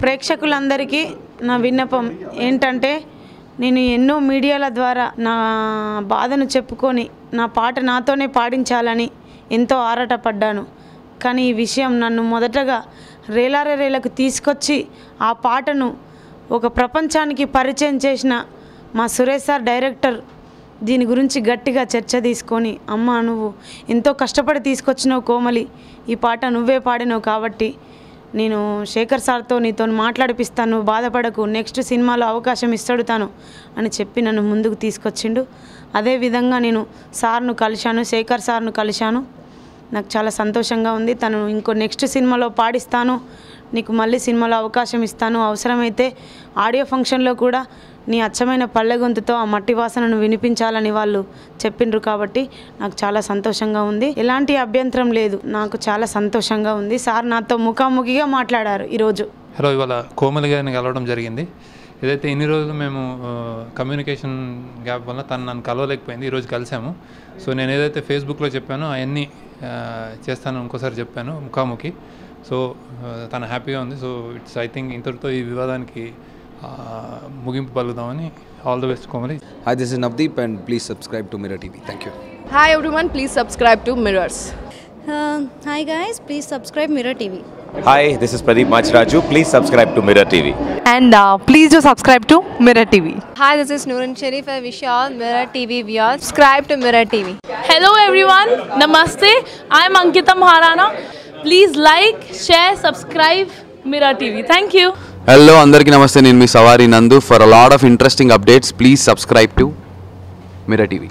ప్రేక్షకులందరికీ నా విన్నపం ఏంటంటే నేను ఎన్నో మీడియాల ద్వారా నా బాధను చెప్పుకొని నా పాట నాతోనే పాడించాలని ఎంతో ఆరాటపడ్డాను. కానీ ఈ విషయం నన్ను మొదటగా రేలారేలకు తీసుకొచ్చి ఆ పాటను ఒక ప్రపంచానికి పరిచయం చేసిన మా సురేష్ సార్ డైరెక్టర్ దీని గురించి గట్టిగా చర్చ తీసుకొని, అమ్మ నువ్వు ఎంతో కష్టపడి తీసుకొచ్చినావు కోమలి, ఈ పాట నువ్వే పాడినావు కాబట్టి నేను శేఖర్ సార్తో నీతో మాట్లాడిపిస్తాను, నువ్వు బాధపడకు, నెక్స్ట్ సినిమాలో అవకాశం ఇస్తాడు తాను అని చెప్పి నన్ను ముందుకు తీసుకొచ్చిండు. అదేవిధంగా నేను సార్ను కలిశాను, శేఖర్ సార్ను కలిశాను. నాకు చాలా సంతోషంగా ఉంది. తను ఇంకో నెక్స్ట్ సినిమాలో పాడిస్తాను, నీకు మళ్ళీ సినిమాలో అవకాశం ఇస్తాను, అవసరమైతే ఆడియో ఫంక్షన్లో కూడా నీ అచ్చమైన పల్లె గొంతుతో ఆ మట్టి వాసనను వినిపించాలని వాళ్ళు చెప్పిండ్రు. కాబట్టి నాకు చాలా సంతోషంగా ఉంది. ఎలాంటి అభ్యంతరం లేదు, నాకు చాలా సంతోషంగా ఉంది. సార్ నాతో ముఖాముఖిగా మాట్లాడారు ఈరోజు. హలో, ఇవాళ కోమలి గారిని కలవడం జరిగింది. ఏదైతే ఇన్ని రోజులు మేము కమ్యూనికేషన్ గ్యాప్ వల్ల తను నన్ను కలవలేకపోయింది, ఈరోజు కలిసాము. సో నేను ఏదైతే ఫేస్బుక్లో చెప్పానో అవన్నీ చేస్తాను ఇంకోసారి చెప్పాను ముఖాముఖి. సో తను హ్యాపీగా ఉంది. సో ఇట్స్ ఐ థింక్ ఇంతటితో ఈ వివాదానికి ముగింపు పలుకుదామని. All the best Komali. Hi, this is Navdeep and please subscribe to Mirror TV. Thank you. Hi everyone, please subscribe to Mirrors. Hi guys, please subscribe Mirror TV. Hi, this is Pradeep Machraju. Please subscribe to Mirror TV. And please do subscribe to Mirror TV. Hi, this is Noorun Sharif. I wish you all Mirror TV viewers subscribe to Mirror TV. Hello everyone, Namaste. I am Ankita Maharana. Please like, share, subscribe Mirror TV. Thank you. Hello, andarki namaste. Nenu mi Savari Nandu. For a lot of interesting updates, please subscribe to Mirror TV.